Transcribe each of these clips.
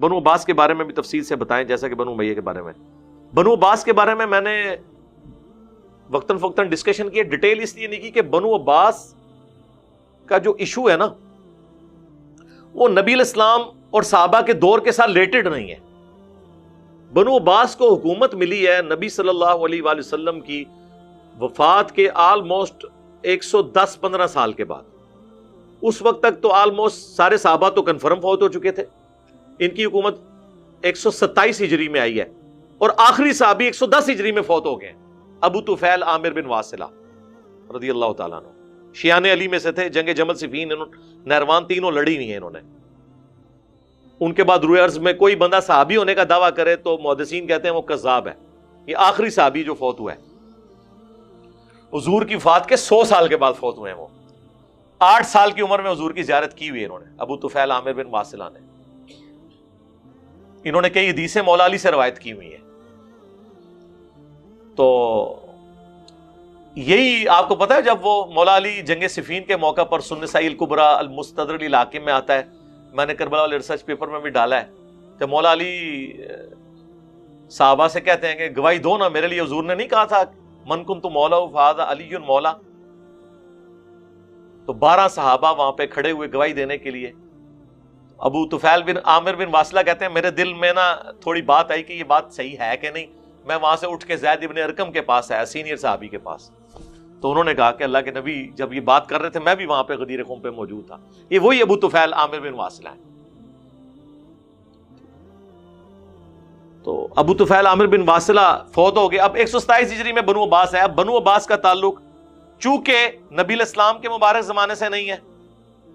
بنو عباس کے بارے میں بھی تفصیل سے بتائیں جیسا کہ بنو امیہ کے بارے میں. بنو عباس کے بارے میں نے وقتاً فوقتاً ڈسکشن کی. ڈیٹیل اس لیے نہیں کی کہ بنو عباس کا جو ایشو ہے نا وہ نبی الاسلام اور صحابہ کے دور کے ساتھ ریلیٹڈ نہیں ہے. بنو عباس کو حکومت ملی ہے نبی صلی اللہ علیہ وآلہ وسلم کی وفات کے آلموسٹ 110-15 سال کے بعد. اس وقت تک تو آلموسٹ سارے صحابہ تو کنفرم فوت ہو چکے تھے. ان کی حکومت 127 ہجری میں آئی ہے اور آخری صحابی 110 ہجری میں فوت ہو گئے ہیں. ابو طفیل عامر بن واصلہ رضی اللہ تعالیٰ عنہ شیعان علی میں سے تھے. جنگ جمل صفین نہروان تینوں لڑی ہوئی ہیں انہوں نے. ان کے بعد روئے ارض میں کوئی بندہ صحابی ہونے کا دعویٰ کرے تو محدثین کہتے ہیں وہ کذاب ہے. یہ آخری صحابی جو فوت ہوا ہے حضور کی وفات کے 100 سال کے بعد فوت ہوئے ہیں. وہ 8 سال کی عمر میں حضور کی زیارت کی ہوئی ہے انہوں نے, ابو طفیل عامر بن واصلہ نے. انہوں نے کئی حدیثیں مولا علی سے روایت کی ہوئی ہیں. تو یہی آپ کو پتا ہے جب وہ مولا علی جنگ صفین کے موقع پر سنن نسائی الکبریٰ المستدرک للحاکم میں آتا ہے, میں نے کربلا والے ریسرچ پیپر میں بھی ڈالا ہے, کہ مولا علی صحابہ سے کہتے ہیں کہ گواہی دو نا میرے لیے. حضور نے نہیں کہا تھا من کنت مولا فہذا علی مولا؟ تو 12 صحابہ وہاں پہ کھڑے ہوئے گواہی دینے کے لیے. ابو طفیل بن عامر بن واصلہ کہتے ہیں میرے دل میں نا تھوڑی بات آئی کہ یہ بات صحیح ہے کہ نہیں. میں وہاں سے اٹھ کے زید ابن ارقم کے پاس آیا, سینئر صحابی کے پاس. تو انہوں نے کہا کہ اللہ کے نبی جب یہ بات کر رہے تھے میں بھی وہاں پہ غدیر خم پہ موجود تھا. یہ وہی ابو طفیل عامر بن واصلہ ہیں. تو ابو طفیل عامر بن واصلہ فوت ہو گئے. اب 127 ہجری میں بنو عباس ہے. اب بنو عباس کا تعلق چونکہ نبی الاسلام کے مبارک زمانے سے نہیں ہے,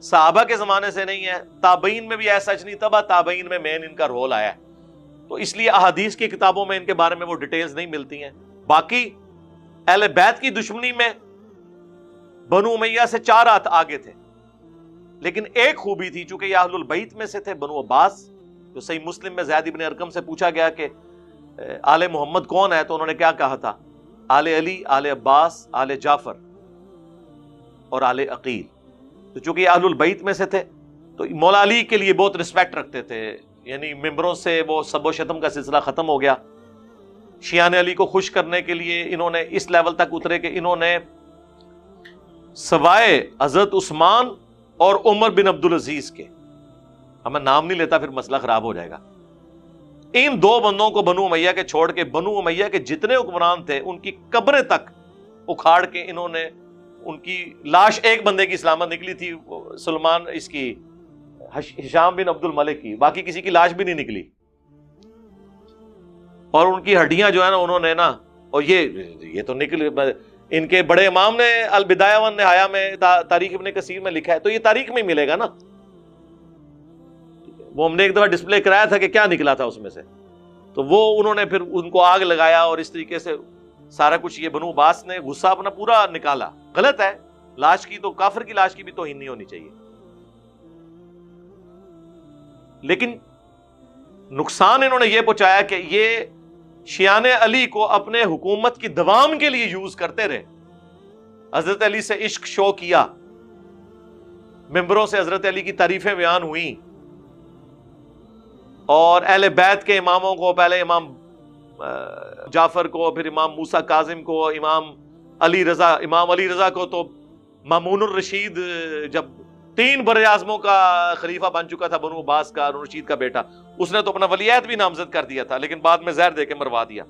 صحابہ کے زمانے سے نہیں ہے, تابعین میں بھی ایسا سچ نہیں, تبا تابعین میں مین ان کا رول آیا ہے. تو اس لیے احادیث کی کتابوں میں ان کے بارے میں وہ ڈیٹیلز نہیں ملتی ہیں. باقی اہل بیت کی دشمنی میں بنو امیہ سے 4 ہاتھ آگے تھے, لیکن ایک خوبی تھی چونکہ یہ اہل البیت میں سے تھے. بنو عباس جو صحیح مسلم میں زید ابن ارقم سے پوچھا گیا کہ آل محمد کون ہے, تو انہوں نے کیا کہا تھا؟ آل علی, آل عباس, آل جعفر اور آل عقیل. تو چونکہ یہ اہل البیت میں سے تھے تو مولا علی کے لیے بہت رسپیکٹ رکھتے تھے. یعنی ممبروں سے وہ سب و شتم کا سلسلہ ختم ہو گیا. شیعان علی کو خوش کرنے کے لیے انہوں نے اس لیول تک اترے کہ انہوں نے سوائے حضرت عثمان اور عمر بن عبدالعزیز کے, اب میں نام نہیں لیتا پھر مسئلہ خراب ہو جائے گا, ان 2 بندوں کو بنو امیہ کے چھوڑ کے بنو امیہ کے جتنے حکمران تھے ان کی قبریں تک اکھاڑ کے انہوں نے, ان کی لاش ایک بندے کی سلامت نکلی تھی, سلمان اس کی ہشام بن عبد الملک کی, باقی کسی کی لاش بھی نہیں نکلی. اور ان کی ہڈیاں جو ہے نا انہوں نے نا, اور یہ تو نکل, ان کے بڑے امام نے البدایہ والنہایہ میں تاریخ ابن کثیر میں لکھا ہے, تو یہ تاریخ میں ہی ملے گا نا. وہ ہم نے ایک دفعہ ڈسپلے کرایا تھا کہ کیا نکلا تھا اس میں سے, تو وہ انہوں نے پھر ان کو آگ لگایا اور اس طریقے سے سارا کچھ. یہ بنو عباس نے غصہ اپنا پورا نکالا. غلط ہے, لاش کی تو کافر کی لاش کی بھی توہین نہیں ہونی چاہیے, لیکن نقصان انہوں نے یہ پہنچایا کہ یہ شیعان علی کو اپنے حکومت کی دوام کے لیے یوز کرتے رہے. حضرت علی سے عشق شو کیا, ممبروں سے حضرت علی کی تعریفیں بیان ہوئیں, اور اہل بیت کے اماموں کو, پہلے امام جعفر کو, پھر امام موسیٰ کاظم کو, امام علی رضا کو, تو مامون الرشید جب 3 بر اعظموں کا خلیفہ بن چکا تھا بنو عباس کا, ہارون الرشید کا بیٹا, اس نے تو اپنا ولی عہد بھی نامزد کر دیا تھا, لیکن بعد میں زہر دے کے مروا دیا.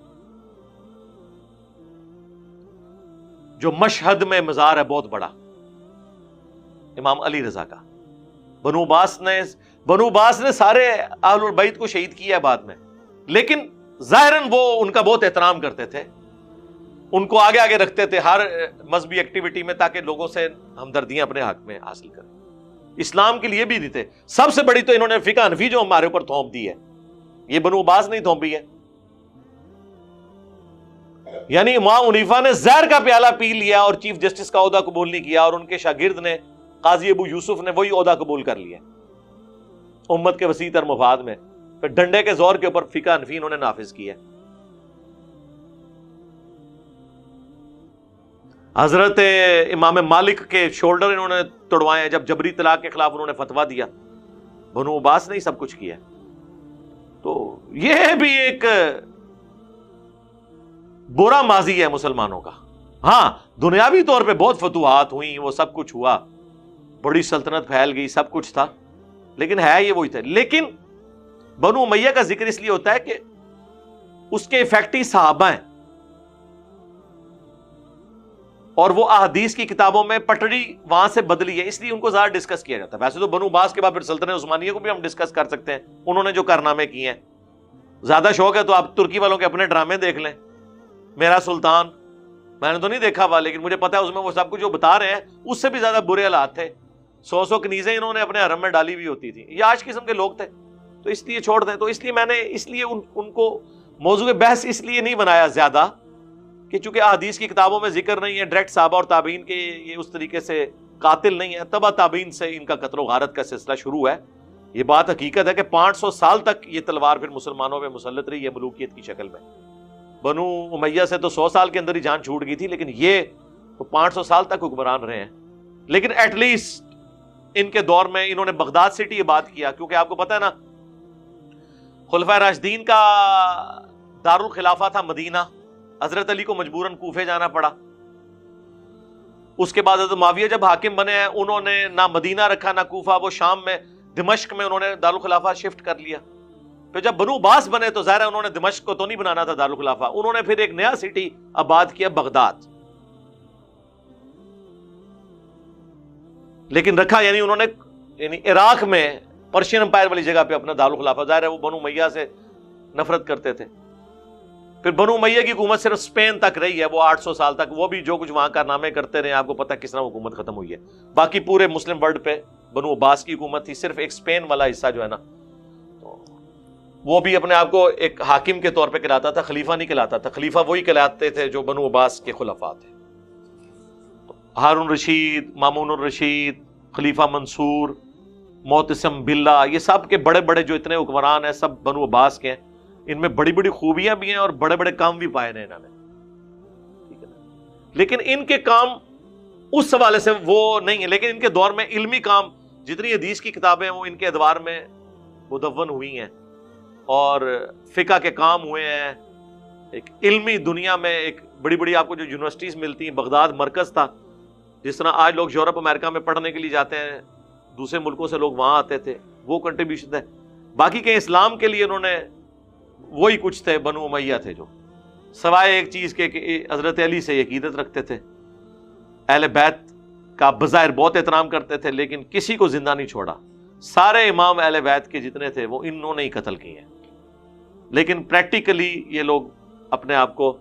جو مشہد میں مزار ہے بہت بڑا امام علی رضا کا, بنو عباس نے سارے اہل البیت کو شہید کیا ہے بعد میں, لیکن ظاہراً وہ ان کا بہت احترام کرتے تھے, ان کو آگے آگے رکھتے تھے ہر مذہبی ایکٹیویٹی میں, تاکہ لوگوں سے ہمدردیاں اپنے حق میں حاصل کریں. اسلام کے لیے بھی نہیں تھے. سب سے بڑی تو انہوں نے فقہ حنفی جو ہمارے اوپر تھوپ دی ہے, یہ بنو عباس نہیں تھوپی ہے. یعنی امام حنیفہ نے زہر کا پیالہ پی لیا اور چیف جسٹس کا عہدہ قبول نہیں کیا, اور ان کے شاگرد نے قاضی ابو یوسف نے وہی عہدہ قبول کر لیا امت کے وسیع تر مفاد میں. پھر ڈنڈے کے زور کے اوپر فقہ حنفی انہوں نے نافذ کیا. حضرت امام مالک کے شولڈر انہوں نے توڑوائے ہیں جب جبری طلاق کے خلاف انہوں نے فتویٰ دیا. بنو عباس نے ہی سب کچھ کیا. یہ بھی ایک برا ماضی ہے مسلمانوں کا. ہاں دنیاوی طور پہ بہت فتوحات ہوئی, وہ سب کچھ ہوا, بڑی سلطنت پھیل گئی, سب کچھ تھا, لیکن ہے یہ وہی تھا. لیکن بنو امیہ کا ذکر اس لیے ہوتا ہے کہ اس کے افیکٹی صحابہ ہیں, اور وہ احادیث کی کتابوں میں پٹڑی وہاں سے بدلی ہے, اس لیے ان کو زیادہ ڈسکس کیا جاتا ہے. ویسے تو بنو عباس کے بعد پھر سلطنت عثمانیہ کو بھی ہم ڈسکس کر سکتے ہیں, انہوں نے جو کارنامے کیے ہیں. زیادہ شوق ہے تو آپ ترکی والوں کے اپنے ڈرامے دیکھ لیں, میرا سلطان, میں نے تو نہیں دیکھا ہوا لیکن مجھے پتا ہے اس میں وہ سب کچھ جو بتا رہے ہیں اس سے بھی زیادہ برے حالات تھے. 100 کنیزیں انہوں نے اپنے حرم میں ڈالی ہوئی ہوتی تھی. یہ آج قسم کے لوگ تھے, تو اس لیے چھوڑ دیں. تو اس لیے میں نے ان کو موضوع بحث اس لیے نہیں بنایا زیادہ کہ چونکہ احادیث کی کتابوں میں ذکر نہیں ہے, ڈائریکٹ صحابہ اور تابعین کے یہ اس طریقے سے قاتل نہیں ہے, تبع تابعین سے ان کا قتل و غارت کا سلسلہ شروع ہے. یہ بات حقیقت ہے کہ 500 سال تک یہ تلوار پھر مسلمانوں پہ مسلط رہی ہے ملوکیت کی شکل میں. بنو امیہ سے تو 100 سال کے اندر ہی جان چھوٹ گئی تھی, لیکن یہ تو 500 سال تک حکمران رہے ہیں. لیکن ایٹ لیسٹ ان کے دور میں انہوں نے بغداد سٹی آباد کیا, کیونکہ آپ کو پتا ہے نا خلفائے راشدین کا دارالخلافہ تھا مدینہ, حضرت علی کو مجبوراً کوفے جانا پڑا. اس کے بعد حضرت معاویہ جب حاکم بنے ہیں انہوں نے نہ مدینہ رکھا نہ کوفہ, وہ شام میں دمشق میں انہوں نے دارالخلافہ شفٹ کر لیا. پھر جب بنو عباس بنے تو ظاہر ہے انہوں نے دمشق کو تو نہیں بنانا تھا دارالخلافہ, انہوں نے پھر ایک نیا سٹی آباد کیا بغداد, لیکن رکھا یعنی انہوں نے عراق میں پرشین امپائر والی جگہ پہ اپنا دارالخلافہ. ظاہر ہے وہ بنو امیہ سے نفرت کرتے تھے. پھر بنو امیہ کی حکومت صرف اسپین تک رہی ہے, وہ 800 سال تک, وہ بھی جو کچھ وہاں کارنامے کرتے رہے. آپ کو پتہ کس طرح حکومت ختم ہوئی ہے. باقی پورے مسلم ورلڈ پہ بنو عباس کی حکومت تھی, صرف ایک اسپین والا حصہ جو ہے نا وہ بھی اپنے آپ کو ایک حاکم کے طور پہ کہلاتا تھا, خلیفہ نہیں کہلاتا تھا. خلیفہ وہی کہلاتے تھے جو بنو عباس کے خلفاء تھے. ہارون رشید, مامون الرشید, خلیفہ منصور, معتصم باللہ, یہ سب کے بڑے بڑے جو اتنے حکمران ہیں سب بنو عباس کے ہیں. ان میں بڑی بڑی خوبیاں بھی ہیں اور بڑے بڑے کام بھی پائے ہیں انہوں نے, ٹھیک ہے نا. لیکن ان کے کام اس حوالے سے وہ نہیں ہے, لیکن ان کے دور میں علمی کام, جتنی حدیث کی کتابیں ہیں وہ ان کے ادوار میں مدون ہوئی ہیں, اور فقہ کے کام ہوئے ہیں. ایک علمی دنیا میں ایک بڑی بڑی آپ کو جو یونیورسٹیز ملتی ہیں, بغداد مرکز تھا. جس طرح آج لوگ یورپ امریکہ میں پڑھنے کے لیے جاتے ہیں, دوسرے ملکوں سے لوگ وہاں آتے تھے, وہ کنٹریبیوشن ہے. باقی کے اسلام کے لیے انہوں نے وہی کچھ تھے بنو امیہ تھے, جو سوائے ایک چیز کے کہ حضرت علی سے عقیدت رکھتے تھے, اہل بیت کا بظاہر بہت احترام کرتے تھے, لیکن کسی کو زندہ نہیں چھوڑا. سارے امام اہل بیت کے جتنے تھے وہ انہوں نے ہی قتل کیے ہیں. لیکن پریکٹیکلی یہ لوگ اپنے آپ کو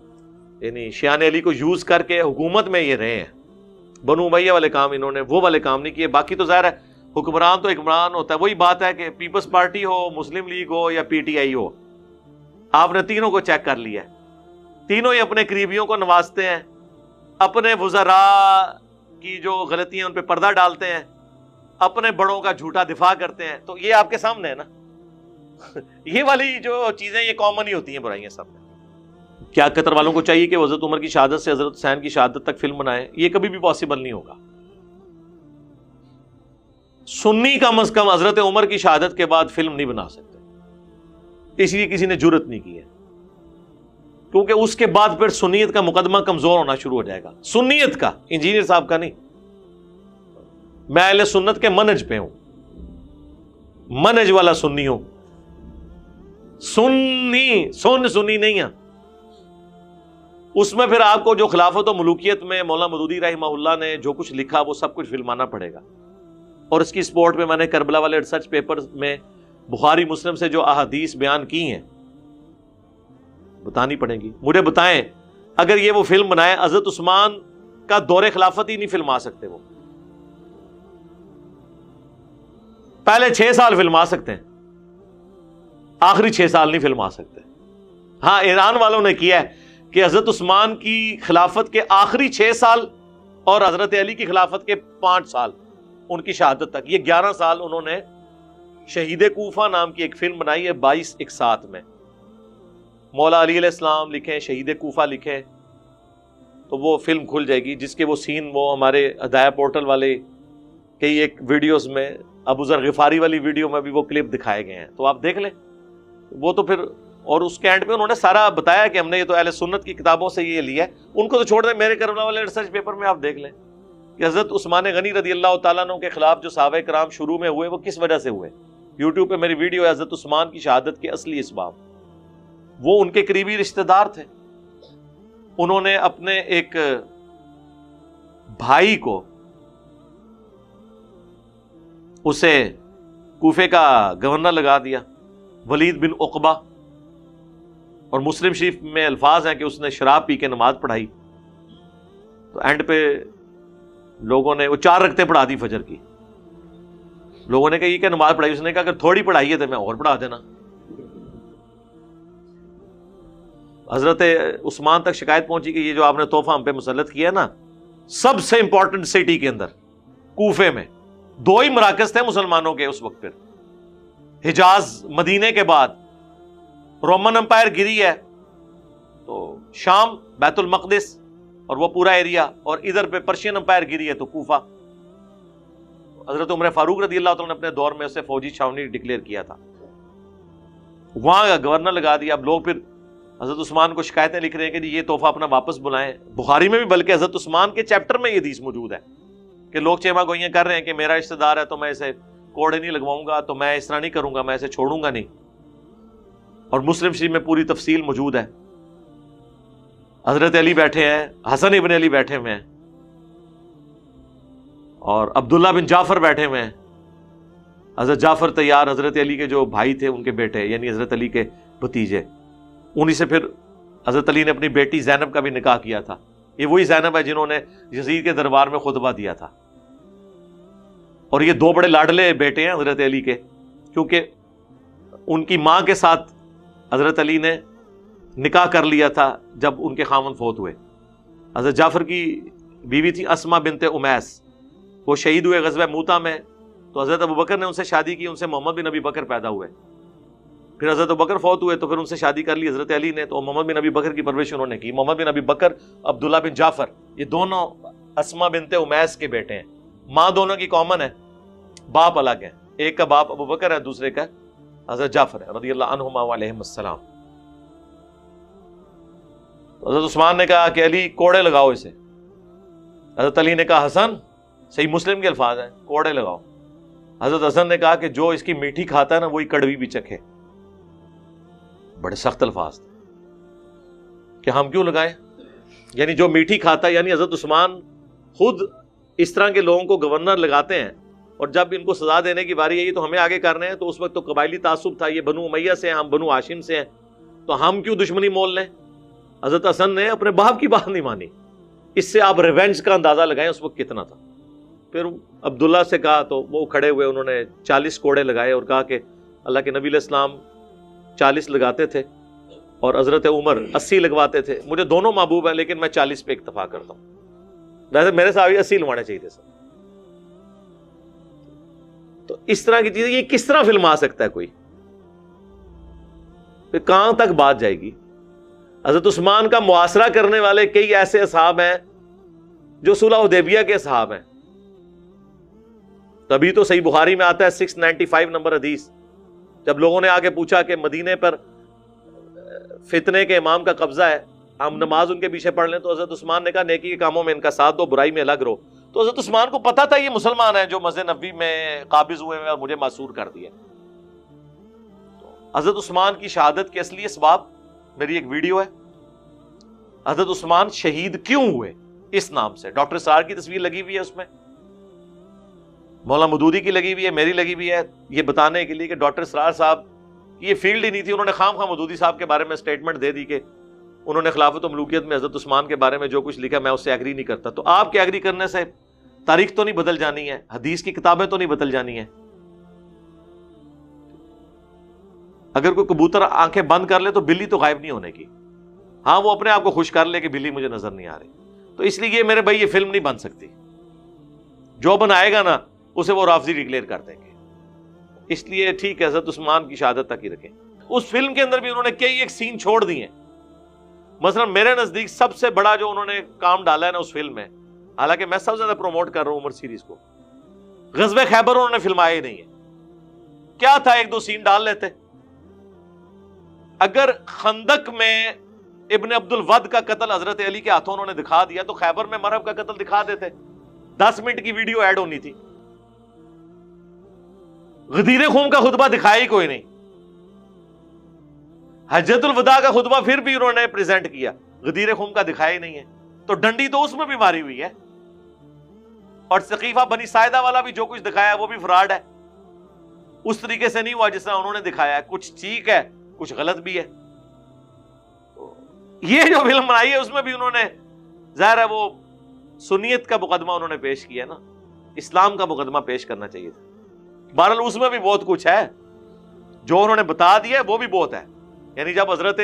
یعنی شیعان علی کو یوز کر کے حکومت میں یہ رہے ہیں. بنو امیہ والے کام انہوں نے وہ والے کام نہیں کیے. باقی تو ظاہر ہے حکمران تو حکمران ہوتا ہے. وہی بات ہے کہ پیپلز پارٹی ہو, مسلم لیگ ہو یا پی ٹی آئی ہو, آپ نے تینوں کو چیک کر لیا ہے. تینوں ہی اپنے قریبیوں کو نوازتے ہیں, اپنے وزراء کی جو غلطیاں ان پہ پردہ ڈالتے ہیں, اپنے بڑوں کا جھوٹا دفاع کرتے ہیں. تو یہ آپ کے سامنے ہے نا. یہ والی جو چیزیں یہ کامن ہی ہوتی ہیں برائیاں سب میں. کیا قطر والوں کو چاہیے کہ حضرت عمر کی شہادت سے حضرت حسین کی شہادت تک فلم بنائے؟ یہ کبھی بھی پاسبل نہیں ہوگا. سنی کم از کم حضرت عمر کی شہادت کے بعد فلم نہیں بنا سکتے, اس لیے کسی نے جرت نہیں کی ہے, کیونکہ اس کے بعد پھر سنیت کا مقدمہ کمزور ہونا شروع ہو جائے گا. سنیت کا, انجینئر صاحب کا نہیں. میں اہل سنت کے منہج پہ ہوں, منہج والا سنی ہوں. سنی نہیں ہے. اس میں پھر آپ کو جو خلافت و ملوکیت میں مولانا مودودی رحمہ اللہ نے جو کچھ لکھا وہ سب کچھ فلمانا پڑے گا. اور اس کی سپورٹ میں میں نے کربلا والے ریسرچ پیپر میں بخاری مسلم سے جو احادیث بیان کی ہیں بتانی پڑیں گی. مجھے بتائیں اگر یہ وہ فلم بنائے, حضرت عثمان کا دور خلافت ہی نہیں فلما سکتے, وہ پہلے 6 سال فلما سکتے ہیں, آخری 6 سال نہیں فلما سکتے. ہاں ایران والوں نے کیا ہے کہ حضرت عثمان کی خلافت کے آخری 6 سال اور حضرت علی کی خلافت کے 5 سال ان کی شہادت تک, یہ 11 سال انہوں نے شہید کوفہ نام کی ایک فلم بنائی ہے 22/1 میں. مولا علی علیہ السلام لکھیں, شہید کوفہ لکھیں, تو وہ فلم کھل جائے گی, جس کے وہ سین وہ ہمارے ہدایہ پورٹل والے کئی ایک ویڈیوز میں, ابو ذر غفاری والی ویڈیو میں بھی وہ کلپ دکھائے گئے ہیں, تو آپ دیکھ لیں. وہ تو پھر، اور اس کے اینڈ پہ انہوں نے سارا بتایا کہ ہم نے یہ تو اہل سنت کی کتابوں سے یہ لیا ہے. ان کو تو چھوڑ دیں، میرے کربلا والے ریسرچ پیپر میں آپ دیکھ لیں کہ حضرت عثمان غنی رضی اللہ تعالیٰ عنہ کے خلاف جو صحابہ کرام شروع میں ہوئے وہ کس وجہ سے ہوئے. یوٹیوب پہ میری ویڈیو ہے حضرت عثمان کی شہادت کے اصلی اسباب. وہ ان کے قریبی رشتہ دار تھے. انہوں نے اپنے ایک بھائی کو، اسے کوفے کا گورنر لگا دیا، ولید بن عقبہ. اور مسلم شریف میں الفاظ ہیں کہ اس نے شراب پی کے نماز پڑھائی. تو اینڈ پہ لوگوں نے وہ 4 رکعتیں پڑھا دی فجر کی. لوگوں نے کہا یہ کیا نماز پڑھائی؟ اس نے کہا اگر تھوڑی پڑھائی ہے تو میں اور پڑھا دینا. حضرت عثمان تک شکایت پہنچی کہ یہ جو آپ نے تحفہ ہم پہ مسلط کیا ہے نا، سب سے امپورٹنٹ سٹی کے اندر کوفے میں 2 ہی مراکز تھے مسلمانوں کے اس وقت. پھر حجاز مدینے کے بعد رومن امپائر گری ہے تو شام بیت المقدس اور وہ پورا ایریا، اور ادھر پہ پرشین امپائر گری ہے تو کوفہ. حضرت عمر فاروق رضی اللہ عنہ نے اپنے دور میں اسے فوجی چھاونی ڈکلیئر کیا تھا، وہاں کا گورنر لگا دیا. اب لوگ پھر حضرت عثمان کو شکایتیں لکھ رہے ہیں کہ یہ تحفہ اپنا واپس بلائیں. بخاری میں بھی بلکہ حضرت عثمان کے چیپٹر میں یہ حدیث موجود ہے کہ لوگ چیما گوئیاں کر رہے ہیں کہ میرا رشتہ دار ہے تو میں اسے کوڑے نہیں لگواؤں گا، تو میں اس طرح نہیں کروں گا، میں اسے چھوڑوں گا نہیں. اور مسلم شریف میں پوری تفصیل موجود ہے. حضرت علی بیٹھے ہیں، حسن ابن علی بیٹھے ہوئے ہیں، اور عبداللہ بن جعفر بیٹھے ہوئے ہیں. حضرت جعفر طیار حضرت علی کے جو بھائی تھے ان کے بیٹے، یعنی حضرت علی کے بھتیجے. انہی سے پھر حضرت علی نے اپنی بیٹی زینب کا بھی نکاح کیا تھا. یہ وہی زینب ہے جنہوں نے یزید کے دربار میں خطبہ دیا تھا. اور یہ 2 بڑے لاڈلے بیٹے ہیں حضرت علی کے، کیونکہ ان کی ماں کے ساتھ حضرت علی نے نکاح کر لیا تھا جب ان کے خاوند فوت ہوئے. حضرت جعفر کی بیوی تھی اسما بنت امیس، وہ شہید ہوئے غزوہ موتا میں. تو حضرت ابوبکر نے ان سے شادی کی، ان سے محمد بن ابی بکر پیدا ہوئے. پھر حضرت ابوبکر فوت ہوئے تو پھر ان سے شادی کر لی حضرت علی نے، تو محمد بن ابی بکر کی پرورش انہوں نے کی. محمد بن ابی بکر، عبداللہ بن جعفر، یہ دونوں اسما بنت امیس کے بیٹے ہیں. ماں دونوں کی کامن ہے، باپ الگ ہے. ایک کا باپ ابوبکر ہے، دوسرے کا حضرت جعفر ہے رضی اللہ عنہما وعلیہم السلام. حضرت عثمان نے کہا کہ علی کوڑے لگاؤ اسے. حضرت علی نے کہا حسن، صحیح مسلم کے الفاظ ہیں، کوڑے لگاؤ. حضرت حسن نے کہا کہ جو اس کی میٹھی کھاتا ہے نا وہی کڑوی بھی چکھے. بڑے سخت الفاظ تھے کہ ہم کیوں لگائیں، یعنی جو میٹھی کھاتا ہے. یعنی حضرت عثمان خود اس طرح کے لوگوں کو گورنر لگاتے ہیں، اور جب ان کو سزا دینے کی باری آئی تو ہمیں آگے کرنے ہیں. تو اس وقت تو قبائلی تعصب تھا، یہ بنو امیہ سے ہیں، ہم بنو ہاشم سے ہیں، تو ہم کیوں دشمنی مول لیں. حضرت حسن نے اپنے باپ کی بات نہیں مانی. اس سے آپ ریونج کا اندازہ لگائیں اس وقت کتنا تھا. پھر عبداللہ سے کہا تو وہ کھڑے ہوئے، انہوں نے 40 کوڑے لگائے اور کہا کہ اللہ کے نبی علیہ السلام 40 لگاتے تھے اور حضرت عمر 80 لگواتے تھے. مجھے دونوں محبوب ہیں لیکن میں 40 پہ اکتفا کرتا ہوں. ویسے میرے صاحب 80 لگوانے چاہیے تھے سر. تو اس طرح کی چیزیں یہ کس طرح فلما سکتا ہے کوئی؟ پھر کہاں تک بات جائے گی؟ حضرت عثمان کا محاصرہ کرنے والے کئی ایسے اصحاب ہیں جو صلح حدیبیہ کے اصحاب ہیں. تبھی تو صحیح بخاری میں آتا ہے 695 نمبر حدیث، جب لوگوں نے آگے پوچھا کہ مدینے پر فتنے کے امام کا قبضہ ہے، ہم نماز ان کے پیچھے پڑھ لیں، تو حضرت عثمان نے کہا نیکی کے کاموں میں ان کا ساتھ دو، برائی میں الگ رہو. تو حضرت عثمان کو پتا تھا یہ مسلمان ہیں جو مسجد نبوی میں قابض ہوئے ہیں اور مجھے معصور کر دیا. حضرت عثمان کی شہادت کے اصلی اسباب میری ایک ویڈیو ہے، حضرت عثمان شہید کیوں ہوئے اس نام سے. ڈاکٹر سار کی تصویر لگی ہوئی ہے اس میں، مولانا مودودی کی لگی ہوئی ہے، میری لگی ہوئی ہے، یہ بتانے کے لیے کہ ڈاکٹر سرار صاحب کی یہ فیلڈ ہی نہیں تھی. انہوں نے خام خواہ مودودی صاحب کے بارے میں سٹیٹمنٹ دے دی کہ انہوں نے خلافت و ملوکیت میں حضرت عثمان کے بارے میں جو کچھ لکھا میں اس سے ایگری نہیں کرتا. تو آپ کے ایگری کرنے سے تاریخ تو نہیں بدل جانی ہے، حدیث کی کتابیں تو نہیں بدل جانی ہیں. اگر کوئی کبوتر آنکھیں بند کر لے تو بلی تو غائب نہیں ہونے کی. ہاں وہ اپنے آپ کو خوش کر لے کہ بلی مجھے نظر نہیں آ رہی. تو اس لیے میرے بھائی یہ فلم نہیں بن سکتی. جو بنائے گا نا اسے وہ رافضی ڈکلیئر کر دیں گے. اس لیے ٹھیک ہے حضرت عثمان کی شہادت تک ہی رکھیں. اس فلم کے اندر بھی انہوں نے کئی ایک سین چھوڑ دیے. مثلا میرے نزدیک سب سے بڑا جو انہوں نے کام ڈالا ہے نا اس فلم میں، حالانکہ میں سب سے زیادہ پروموٹ کر رہا ہوں عمر سیریز کو، غزوہ خیبر انہوں نے فلمایا ہی نہیں ہے. کیا تھا، ایک دو سین ڈال لیتے. اگر خندق میں ابن عبد الود کا قتل حضرت علی کے ہاتھوں انہوں نے دکھا دیا تو خیبر میں مرہب کا قتل دکھا دیتے، 10 منٹ کی ویڈیو ایڈ ہونی تھی. غدیر خم کا خطبہ دکھایا ہی کوئی نہیں. حجۃ الوداع کا خطبہ پھر بھی انہوں نے پریزنٹ کیا، غدیر خم کا دکھایا ہی نہیں ہے. تو ڈنڈی تو اس میں بھی ماری ہوئی ہے. اور سقیفہ بنی ساعدہ والا بھی جو کچھ دکھایا ہے وہ بھی فراڈ ہے، اس طریقے سے نہیں ہوا جس طرح انہوں نے دکھایا ہے. کچھ ٹھیک ہے، کچھ غلط بھی ہے. یہ جو فلم بنائی ہے اس میں بھی انہوں نے ظاہر ہے وہ سنیت کا مقدمہ انہوں نے پیش کیا نا، اسلام کا مقدمہ پیش کرنا چاہیے تھا. بہرحال اس میں بھی بہت کچھ ہے، جو انہوں نے بتا دیا وہ بھی بہت ہے. یعنی جب حضرت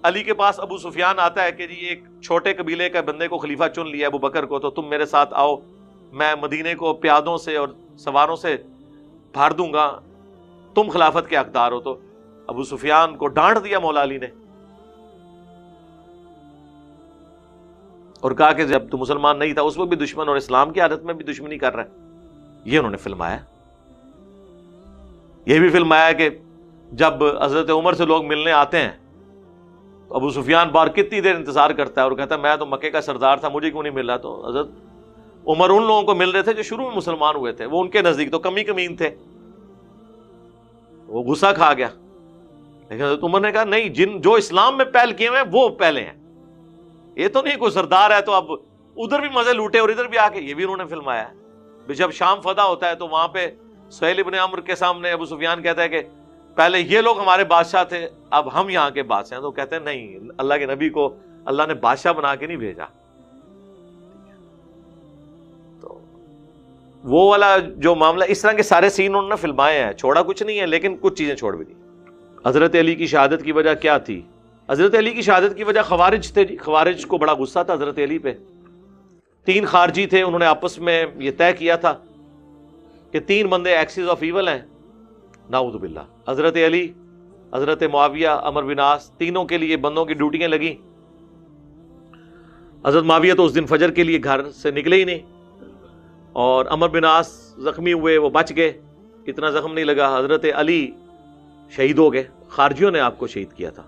علی کے پاس ابو سفیان آتا ہے کہ جی ایک چھوٹے قبیلے کے بندے کو خلیفہ چن لیا ابو بکر کو، تو تم میرے ساتھ آؤ، میں مدینے کو پیادوں سے اور سواروں سے بھار دوں گا، تم خلافت کے حقدار ہو. تو ابو سفیان کو ڈانٹ دیا مولا علی نے اور کہا کہ جب تو مسلمان نہیں تھا اس وقت بھی دشمن اور اسلام کی عادت میں بھی دشمنی کر رہا ہے. یہ انہوں نے فلمایا. یہ بھی فلمایا کہ جب حضرت عمر سے لوگ ملنے آتے ہیں تو ابو سفیان بار کتنی دیر انتظار کرتا ہے اور کہتا ہے میں تو مکے کا سردار تھا، مجھے کیوں نہیں مل رہا. تو حضرت عمر ان لوگوں کو مل رہے تھے جو شروع میں مسلمان ہوئے تھے، وہ ان کے نزدیک تو کمی کمین تھے. وہ غصہ کھا گیا، لیکن حضرت عمر نے کہا نہیں، جو اسلام میں پہل کیے ہوئے ہیں وہ پہلے ہیں. یہ تو نہیں کوئی سردار ہے تو اب ادھر بھی مزے لوٹے اور ادھر بھی آ کے. یہ بھی انہوں نے فلمایا ہے. جب شام فتح ہوتا ہے تو وہاں پہ سہیل ابن عمرو کے سامنے ابو سفیان کہتا ہے کہ پہلے یہ لوگ ہمارے بادشاہ تھے، اب ہم یہاں کے بادشاہ ہیں. تو کہتے ہیں نہیں، اللہ کے نبی کو اللہ نے بادشاہ بنا کے نہیں بھیجا. تو وہ والا جو معاملہ، اس طرح کے سارے سین انہوں نے فلمائے ہیں، چھوڑا کچھ نہیں ہے، لیکن کچھ چیزیں چھوڑ بھی دی. حضرت علی کی شہادت کی وجہ کیا تھی؟ حضرت علی کی شہادت کی وجہ خوارج تھے. خوارج کو بڑا غصہ تھا حضرت علی پہ. 3 خارجی تھے، انہوں نے آپس میں یہ طے کیا تھا کہ 3 بندے ایکسز آف ایول ہیں، نعوذ باللہ. حضرت علی، حضرت معاویہ، عمرو بن عاص، تینوں کے لیے بندوں کی ڈیوٹیاں لگیں. حضرت معاویہ تو اس دن فجر کے لیے گھر سے نکلے ہی نہیں، اور عمرو بن عاص زخمی ہوئے، وہ بچ گئے، اتنا زخم نہیں لگا. حضرت علی شہید ہو گئے، خارجیوں نے آپ کو شہید کیا تھا.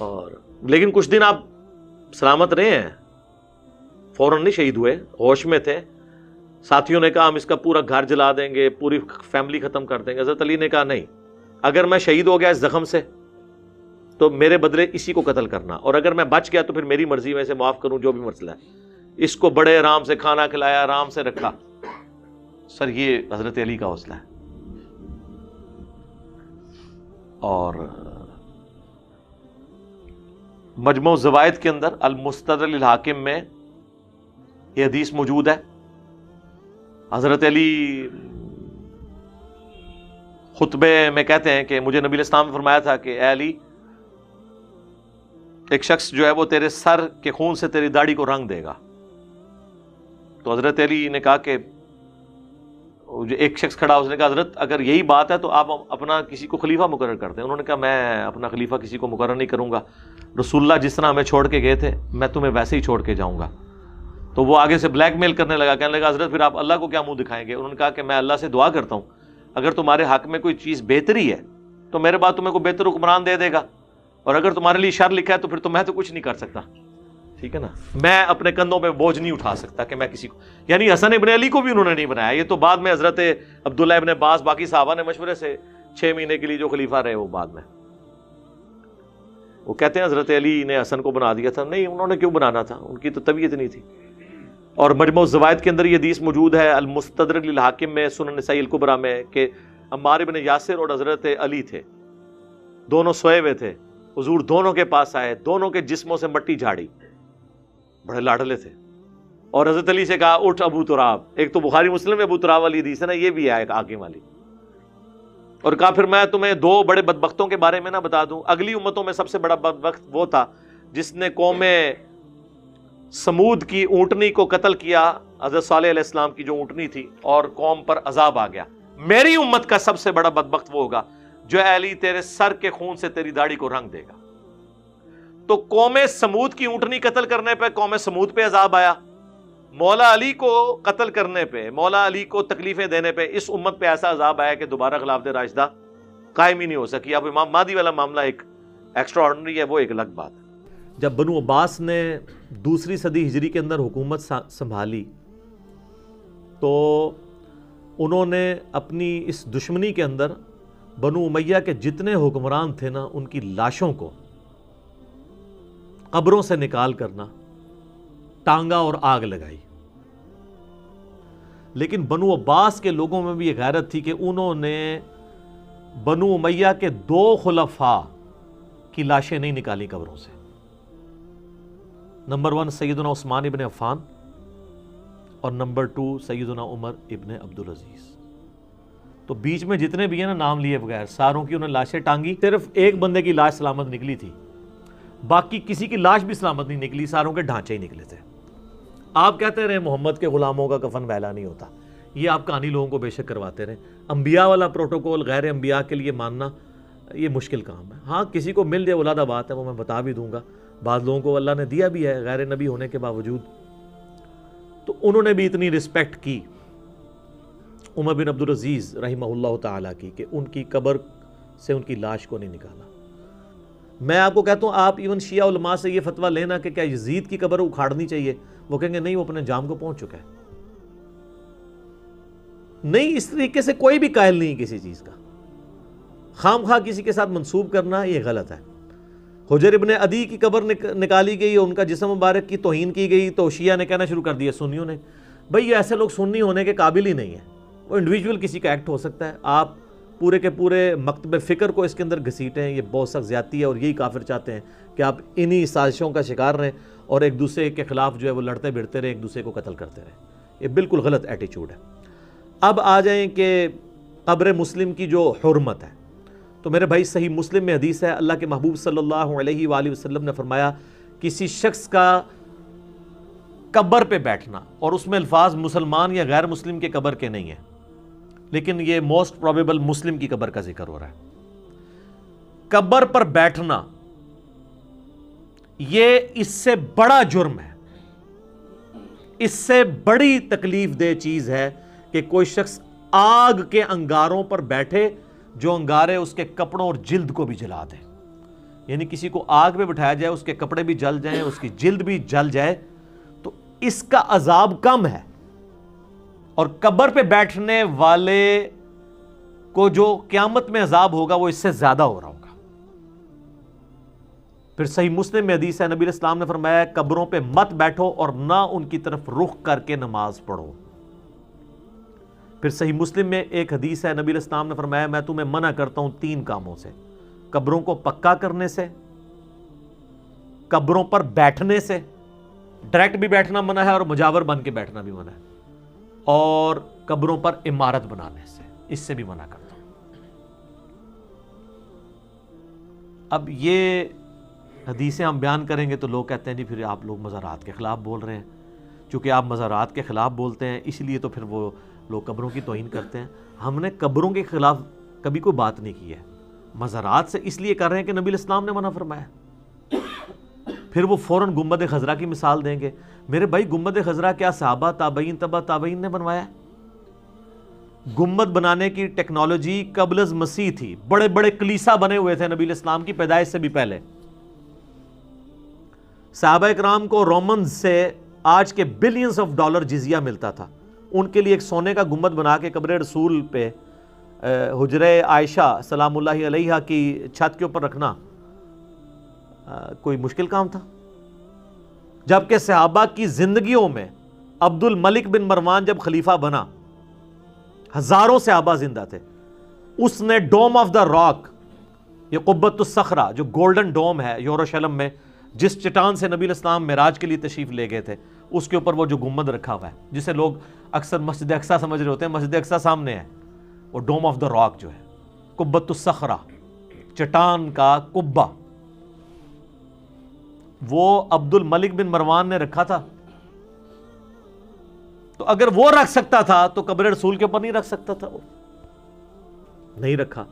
اور لیکن کچھ دن آپ سلامت رہے ہیں، فوراً نہیں شہید ہوئے، ہوش میں تھے. ساتھیوں نے کہا ہم اس کا پورا گھر جلا دیں گے، پوری فیملی ختم کر دیں گے. حضرت علی نے کہا نہیں، اگر میں شہید ہو گیا اس زخم سے تو میرے بدلے اسی کو قتل کرنا، اور اگر میں بچ گیا تو پھر میری مرضی، میں اسے معاف کروں جو بھی مسئلہ ہے. اس کو بڑے آرام سے کھانا کھلایا، آرام سے رکھا. سر یہ حضرت علی کا حوصلہ ہے. اور مجموع الزوائد کے اندر المستدرک للحاکم میں یہ حدیث موجود ہے. حضرت علی خطبے میں کہتے ہیں کہ مجھے نبی الاسلام نے فرمایا تھا کہ اے علی، ایک شخص جو ہے وہ تیرے سر کے خون سے تیری داڑھی کو رنگ دے گا. تو حضرت علی نے کہا کہ جو ایک شخص کھڑا، اس نے کہا حضرت اگر یہی بات ہے تو آپ اپنا کسی کو خلیفہ مقرر کر دیں. انہوں نے کہا میں اپنا خلیفہ کسی کو مقرر نہیں کروں گا، رسول اللہ جس طرح ہمیں چھوڑ کے گئے تھے میں تمہیں ویسے ہی چھوڑ کے جاؤں گا. تو وہ آگے سے بلیک میل کرنے لگا، کہنے لگا حضرت پھر آپ اللہ کو کیا منہ دکھائیں گے؟ انہوں نے کہا کہ میں اللہ سے دعا کرتا ہوں اگر تمہارے حق میں کوئی چیز بہتری ہے تو میرے بعد تمہیں کوئی بہتر حکمران دے دے گا، اور اگر تمہارے لیے شر لکھا ہے تو پھر تو میں تو کچھ نہیں کر سکتا. ٹھیک ہے نا، میں اپنے کندھوں پہ بوجھ نہیں اٹھا سکتا کہ میں کسی کو، یعنی حسن ابن علی کو بھی انہوں نے نہیں بنایا. یہ تو بعد میں حضرت عبداللہ ابن عباس باقی صحابہ نے مشورے سے 6 مہینے کے لیے جو خلیفہ رہے وہ بعد میں، وہ کہتے ہیں حضرت علی نے حسن کو بنا دیا تھا. نہیں، انہوں نے کیوں بنانا تھا، ان کی تو طبیعت نہیں تھی. اور مجموع الزوائد کے اندر یہ حدیث موجود ہے المستدرک للحاکم میں، سنن نسائی الکبریٰ میں، کہ عمار بن یاسر اور حضرت علی تھے، دونوں سوئے ہوئے تھے. حضور دونوں کے پاس آئے، دونوں کے جسموں سے مٹی جھاڑی، بڑے لاڈلے تھے. اور حضرت علی سے کہا اٹھ ابو تراب. ایک تو بخاری مسلم میں ابو تراب والی حدیث ہے نا، یہ بھی ہے ایک آگے والی. اور کہا پھر میں تمہیں 2 بڑے بدبختوں کے بارے میں نہ بتا دوں؟ اگلی امتوں میں سب سے بڑا بدبخت وہ تھا جس نے قوم سمود کی اونٹنی کو قتل کیا، حضرت صالح علیہ السلام کی جو اونٹنی تھی، اور قوم پر عذاب آ گیا. میری امت کا سب سے بڑا بدبخت وہ ہوگا جو اے علی تیرے سر کے خون سے تیری داڑھی کو رنگ دے گا. تو قوم سمود کی اونٹنی قتل کرنے پہ قوم سمود پہ عذاب آیا، مولا علی کو قتل کرنے پہ، مولا علی کو تکلیفیں دینے پہ اس امت پہ ایسا عذاب آیا کہ دوبارہ خلافت راشدہ قائم ہی نہیں ہو سکی. اب امام مہدی والا معاملہ ایک ایکسٹرا آرڈنری ہے وہ ایک الگ بات ہے۔ جب بنو عباس نے دوسری صدی ہجری کے اندر حکومت سنبھالی تو انہوں نے اپنی اس دشمنی کے اندر بنو امیہ کے جتنے حکمران تھے نا ان کی لاشوں کو قبروں سے نکال کرنا ٹانگا اور آگ لگائی۔ لیکن بنو عباس کے لوگوں میں بھی یہ غیرت تھی کہ انہوں نے بنو امیہ کے 2 خلفاء کی لاشیں نہیں نکالی قبروں سے۔ نمبر 1 سیدنا عثمان ابن عفان اور نمبر 2 سیدنا عمر ابن عبدالعزیز۔ تو بیچ میں جتنے بھی ہیں نا نام لیے بغیر ساروں کی انہوں نے لاشیں ٹانگی، صرف ایک بندے کی لاش سلامت نکلی تھی، باقی کسی کی لاش بھی سلامت نہیں نکلی، ساروں کے ڈھانچے ہی نکلے تھے۔ آپ کہتے رہے محمد کے غلاموں کا کفن ویلا نہیں ہوتا، یہ آپ کہانی لوگوں کو بے شک کرواتے رہے۔ انبیاء والا پروٹوکول غیر انبیاء کے لیے ماننا یہ مشکل کام ہے۔ ہاں کسی کو مل جائے اولادہ بات ہے، وہ میں بتا بھی دوں گا، بعض لوگوں کو اللہ نے دیا بھی ہے غیر نبی ہونے کے باوجود، تو انہوں نے بھی اتنی رسپیکٹ کی عمر بن عبدالعزیز رحمہ اللہ تعالیٰ کی کہ ان کی قبر سے ان کی لاش کو نہیں نکالا۔ میں آپ کو کہتا ہوں آپ ایون شیعہ علماء سے یہ فتویٰ لینا کہ کیا یزید کی قبر اکھاڑنی چاہیے، وہ کہیں گے نہیں، وہ اپنے جام کو پہنچ چکا ہے۔ نہیں، اس طریقے سے کوئی بھی قائل نہیں کسی چیز کا، خام خواہ کسی کے ساتھ منسوب کرنا یہ غلط ہے۔ حجر ابن عدی کی قبر نکالی گئی، ان کا جسم مبارک کی توہین کی گئی تو شیعہ نے کہنا شروع کر دیا، سنیوں نے، بھئی یہ ایسے لوگ سنی ہونے کے قابل ہی نہیں ہیں، وہ انڈیویجول کسی کا ایکٹ ہو سکتا ہے، آپ پورے کے پورے مکتب فکر کو اس کے اندر گھسیٹیں، یہ بہت سخت زیادتی ہے، اور یہی کافر چاہتے ہیں کہ آپ انہی سازشوں کا شکار رہیں اور ایک دوسرے کے خلاف جو ہے وہ لڑتے بھڑتے رہیں، ایک دوسرے کو قتل کرتے رہیں۔ یہ بالکل غلط ایٹیچیوڈ ہے۔ اب آ جائیں کہ قبر مسلم کی جو حرمت ہے، تو میرے بھائی صحیح مسلم میں حدیث ہے، اللہ کے محبوب صلی اللہ علیہ وآلہ وسلم نے فرمایا کسی شخص کا قبر پہ بیٹھنا، اور اس میں الفاظ مسلمان یا غیر مسلم کے قبر کے نہیں ہیں، لیکن یہ موسٹ پروبیبل مسلم کی قبر کا ذکر ہو رہا ہے، قبر پر بیٹھنا یہ اس سے بڑا جرم ہے، اس سے بڑی تکلیف دہ چیز ہے کہ کوئی شخص آگ کے انگاروں پر بیٹھے جو انگارے اس کے کپڑوں اور جلد کو بھی جلا دیں۔ یعنی کسی کو آگ پہ بٹھایا جائے، اس کے کپڑے بھی جل جائیں، اس کی جلد بھی جل جائے، تو اس کا عذاب کم ہے، اور قبر پہ بیٹھنے والے کو جو قیامت میں عذاب ہوگا وہ اس سے زیادہ ہو رہا ہوگا۔ پھر صحیح مسلم میں حدیث ہے، نبی علیہ السلام نے فرمایا قبروں پہ مت بیٹھو اور نہ ان کی طرف رخ کر کے نماز پڑھو۔ پھر صحیح مسلم میں ایک حدیث ہے، نبی علیہ السلام نے فرمایا میں تمہیں منع کرتا ہوں 3 کاموں سے، قبروں کو پکا کرنے سے، قبروں پر بیٹھنے سے، ڈائریکٹ بھی بیٹھنا منع ہے اور مجاور بن کے بیٹھنا بھی منع ہے، اور قبروں پر عمارت بنانے سے، اس سے بھی منع کرتا ہوں۔ اب یہ حدیثیں ہم بیان کریں گے تو لوگ کہتے ہیں جی پھر آپ لوگ مزارات کے خلاف بول رہے ہیں، چونکہ آپ مزارات کے خلاف بولتے ہیں اس لیے تو پھر وہ لوگ قبروں کی توہین کرتے ہیں۔ ہم نے قبروں کے خلاف کبھی کوئی بات نہیں کی ہے، مزارات سے اس لیے کر رہے ہیں کہ نبی علیہ السلام نے منع فرمایا۔ پھر وہ فوراً گنبد خضرا کی مثال دیں گے۔ میرے بھائی گنبد خضرا کیا صحابہ تابعین تبع تابعین نے بنوایا؟ گنبد بنانے کی ٹیکنالوجی قبل از مسیح تھی، بڑے بڑے کلیسا بنے ہوئے تھے نبی علیہ السلام کی پیدائش سے بھی پہلے۔ صحابہ اکرام کو رومنز سے آج کے بلینز آف ڈالر جزیہ ملتا تھا، ان کے لیے ایک سونے کا گنبد بنا کے قبر رسول پہ حجرہ عائشہ سلام اللہ علیہا کی چھت کے اوپر رکھنا کوئی مشکل کام تھا؟ جبکہ صحابہ کی زندگیوں میں عبد الملک بن مروان جب خلیفہ بنا، ہزاروں صحابہ زندہ تھے، اس نے ڈوم آف دا راک، یہ قبۃ الصخرہ جو گولڈن ڈوم ہے یروشلم میں، جس چٹان سے نبی علیہ السلام معراج کے لیے تشریف لے گئے تھے، اس کے اوپر وہ جو گنبد رکھا ہوا ہے جسے لوگ اکثر مسجد اقصیٰ سمجھ رہے ہوتے ہیں، مسجد اقصیٰ سامنے ہے، وہ ڈوم آف دا راک جو ہے، قبۃ الصخرہ، چٹان کا قبہ، وہ عبد الملک بن مروان نے رکھا تھا۔ تو اگر وہ رکھ سکتا تھا تو قبر رسول کے اوپر نہیں رکھ سکتا تھا؟ وہ نہیں رکھا۔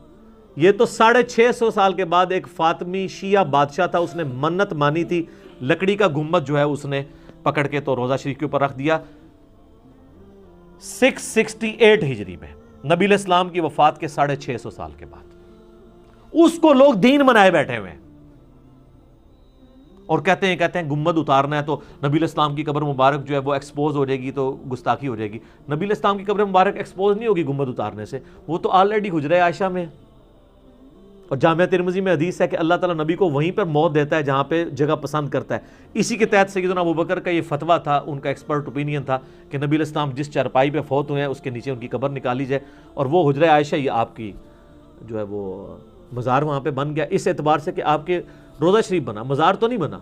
یہ تو 650 سال کے بعد ایک فاطمی شیعہ بادشاہ تھا، اس نے منت مانی تھی، لکڑی کا گنبد جو ہے اس نے پکڑ کے تو روضہ شریف کے اوپر رکھ دیا۔ 668 ہجری میں نبی علیہ السلام کی وفات کے 650 سال کے بعد اس کو لوگ دین بنائے بیٹھے ہوئے ہیں۔ اور کہتے ہیں گنبد اتارنا ہے تو نبی علیہ السلام کی قبر مبارک جو ہے وہ ایکسپوز ہو جائے گی تو گستاخی ہو جائے گی. نبی علیہ السلام کی قبر مبارک ایکسپوز نہیں ہوگی گنبد اتارنے سے, وہ تو آلریڈی حجرہ عائشہ میں. اور جامعہ ترمذی میں حدیث ہے کہ اللہ تعالیٰ نبی کو وہیں پر موت دیتا ہے جہاں پہ جگہ پسند کرتا ہے. اسی کے تحت سیدنا ابوبکر کا یہ فتویٰ تھا, ان کا ایکسپرٹ اوپینین تھا کہ نبی علیہ السلام جس چارپائی پہ فوت ہوئے ہیں اس کے نیچے ان کی قبر نکالی جائے, اور وہ حجرہ عائشہ یہ آپ کی جو ہے وہ مزار وہاں پہ بن گیا, اس اعتبار سے کہ آپ کے روضہ شریف بنا, مزار تو نہیں بنا.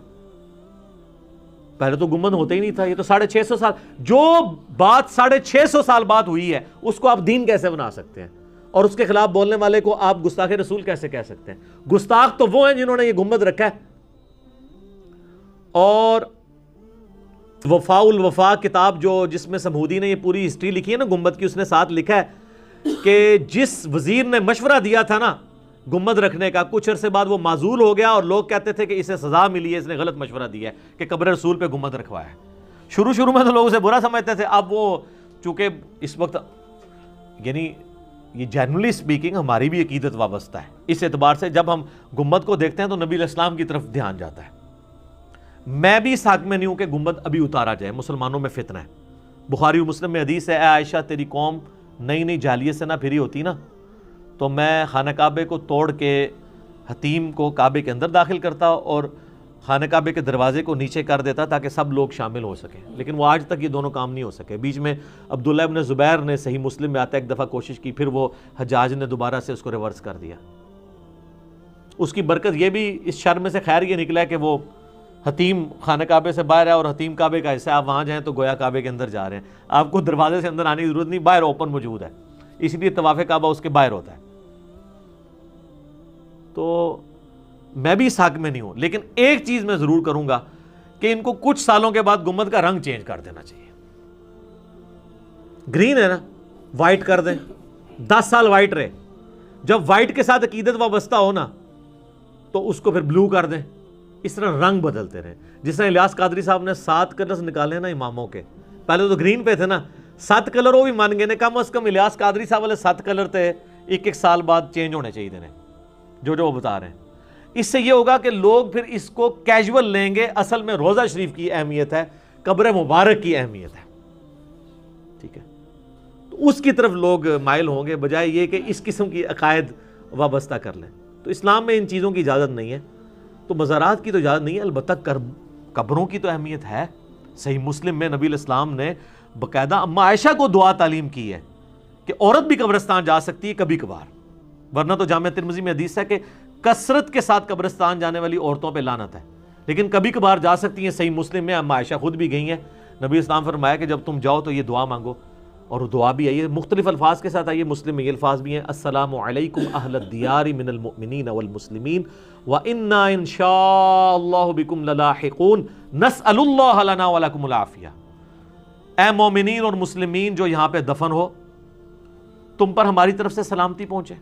پہلے تو گنبد ہوتا ہی نہیں تھا. یہ تو 650 سال, جو بات 650 سال بعد ہوئی ہے اس کو آپ دین کیسے بنا سکتے ہیں؟ اور اس کے خلاف بولنے والے کو آپ گستاخ رسول کیسے کہہ سکتے ہیں؟ گستاخ تو وہ ہیں جنہوں نے یہ گنبد رکھا ہے. اور وفاء الوفا کتاب جو جس میں سمہودی نے یہ پوری ہسٹری لکھی ہے نا گنبد کی, اس نے ساتھ لکھا ہے کہ جس وزیر نے مشورہ دیا تھا نا گنبد رکھنے کا, کچھ عرصے بعد وہ معزول ہو گیا اور لوگ کہتے تھے کہ اسے سزا ملی ہے, اس نے غلط مشورہ دیا ہے کہ قبر رسول پہ گنبد رکھوایا ہے. شروع میں تو لوگ اسے برا سمجھتے تھے, اب وہ چونکہ اس وقت یعنی یہ جنرلی سپیکنگ ہماری بھی عقیدت وابستہ ہے, اس اعتبار سے جب ہم گنبد کو دیکھتے ہیں تو نبی علیہ السلام کی طرف دھیان جاتا ہے. میں بھی اس حق میں نہیں ہوں کہ گنبد ابھی اتارا جائے, مسلمانوں میں فتنہ ہے. بخاری و مسلم میں حدیث ہے, اے عائشہ تیری قوم نئی جاہلیت سے نہ پھری ہوتی نا تو میں خانہ کعبے کو توڑ کے حتیم کو کعبے کے اندر داخل کرتا اور خانہ کعبے کے دروازے کو نیچے کر دیتا تاکہ سب لوگ شامل ہو سکیں. لیکن وہ آج تک یہ دونوں کام نہیں ہو سکے. بیچ میں عبداللہ ابن زبیر نے صحیح مسلم میں آتا ایک دفعہ کوشش کی, پھر وہ حجاج نے دوبارہ سے اس کو ریورس کر دیا. اس کی برکت یہ بھی اس شر میں سے خیر یہ نکلا ہے کہ وہ حتیم خانہ کعبے سے باہر ہے اور حتیم کعبے کا حصہ, آپ وہاں جائیں تو گویا کعبے کے اندر جا رہے ہیں, آپ کو دروازے سے اندر آنے کی ضرورت نہیں, باہر اوپن موجود ہے, اس لیے طواف کعبہ اس کے باہر ہوتا ہے. تو میں بھی اس حق میں نہیں ہوں, لیکن ایک چیز میں ضرور کروں گا کہ ان کو کچھ سالوں کے بعد گنبد کا رنگ چینج کر دینا چاہیے. گرین ہے نا, وائٹ کر دیں, 10 سال وائٹ رہے, جب وائٹ کے ساتھ عقیدت وابستہ ہو نا تو اس کو پھر بلو کر دیں. اس طرح رنگ بدلتے رہے. جس طرح الیاس قادری صاحب نے 7 کلرز نکالے نا اماموں کے, پہلے تو گرین پہ تھے نا, 7 کلر وہ بھی مان گئے نے, کم از کم الیاس قادری صاحب والے 7 کلر تھے, ایک سال بعد چینج ہونے چاہیے تھے جو وہ بتا رہے ہیں. اس سے یہ ہوگا کہ لوگ پھر اس کو کیجول لیں گے. اصل میں روضہ شریف کی اہمیت ہے, قبر مبارک کی اہمیت ہے, ٹھیک ہے, تو اس کی طرف لوگ مائل ہوں گے بجائے یہ کہ اس قسم کی عقائد وابستہ کر لیں. تو اسلام میں ان چیزوں کی اجازت نہیں ہے, تو مزارات کی تو اجازت نہیں ہے. البتہ قبروں کی تو اہمیت ہے. صحیح مسلم میں نبی علیہ السلام نے باقاعدہ اما عائشہ کو دعا تعلیم کی ہے کہ عورت بھی قبرستان جا سکتی ہے کبھی کبھار, ورنہ تو جامعہ ترمذی میں حدیث ہے کہ کثرت کے ساتھ قبرستان جانے والی عورتوں پہ لعنت ہے, لیکن کبھی کبھار جا سکتی ہیں. صحیح مسلم میں اما عائشہ خود بھی گئی ہیں, نبی اسلام فرمایا کہ جب تم جاؤ تو یہ دعا مانگو, اور وہ دعا بھی آئی ہے مختلف الفاظ کے ساتھ آئی ہے. مسلم میں یہ الفاظ بھی ہیں, السلام علیکم اہل الدیار من المؤمنین والمسلمین وَإِنَّا إِن شَاءَ اللَّهُ بِكُمْ لَلَاحِقُونَ نَسْأَلُ اللَّهَ لَنَا وَلَكُمُ الْعَافِيَةَ. اے مومنین اور مسلمین جو یہاں پہ دفن ہو, تم پر ہماری طرف سے سلامتی پہنچے.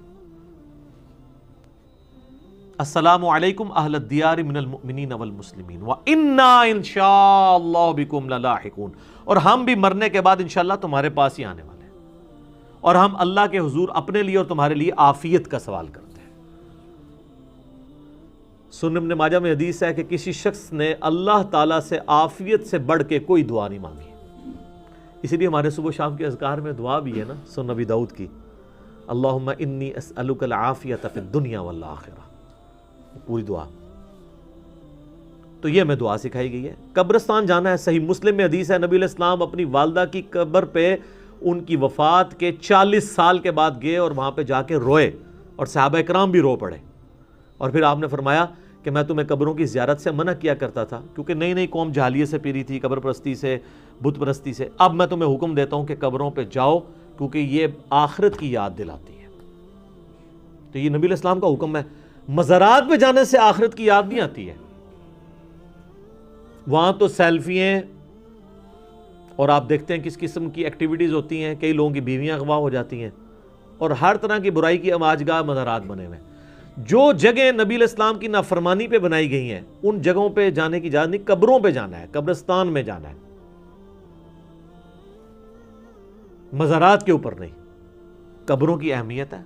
السلام علیکم اہل الدیار من المؤمنین والمسلمین وَإِنَّا إِن شَاءَ اللَّهُ بِكُمْ لَلَاحِقُونَ. اور ہم بھی مرنے کے بعد انشاءاللہ تمہارے پاس ہی آنے والے ہیں, اور ہم اللہ کے حضور اپنے لیے اور تمہارے لیے عافیت کا سوال کرتے ہیں. سنن ابن ماجہ میں حدیث ہے کہ کسی شخص نے اللہ تعالیٰ سے عافیت سے بڑھ کے کوئی دعا نہیں مانگی. اسی لیے ہمارے صبح شام کے اذکار میں دعا بھی ہے نا سنن ابی داؤد کی, اللہم انی اسألک العافیۃ فی الدنیا والآخرہ, پوری دعا. تو یہ ہمیں دعا سکھائی گئی ہے. قبرستان جانا ہے. صحیح مسلم میں حدیث ہے نبی علیہ السلام اپنی والدہ کی قبر پہ ان کی وفات کے 40 سال کے بعد گئے اور وہاں پہ جا کے روئے, اور صحابہ کرام بھی رو پڑے. اور پھر آپ نے فرمایا کہ میں تمہیں قبروں کی زیارت سے منع کیا کرتا تھا کیونکہ نئی قوم جاہلیت سے پیری تھی, قبر پرستی سے, بت پرستی سے. اب میں تمہیں حکم دیتا ہوں کہ قبروں پہ جاؤ کیونکہ یہ آخرت کی یاد دلاتی ہے. تو یہ نبی علیہ السلام کا حکم ہے. مزارات پہ جانے سے آخرت کی یاد نہیں آتی ہے. وہاں تو سیلفییں اور آپ دیکھتے ہیں کس قسم کی ایکٹیویٹیز ہوتی ہیں, کئی لوگوں کی بیویاں اغوا ہو جاتی ہیں, اور ہر طرح کی برائی کی اماجگاہ مزارات بنے ہوئے ہیں. جو جگہ نبی علیہ السلام کی نافرمانی پہ بنائی گئی ہیں ان جگہوں پہ جانے کی اجازت نہیں, قبروں پہ جانا ہے, قبرستان میں جانا ہے, مزارات کے اوپر نہیں. قبروں کی اہمیت ہے.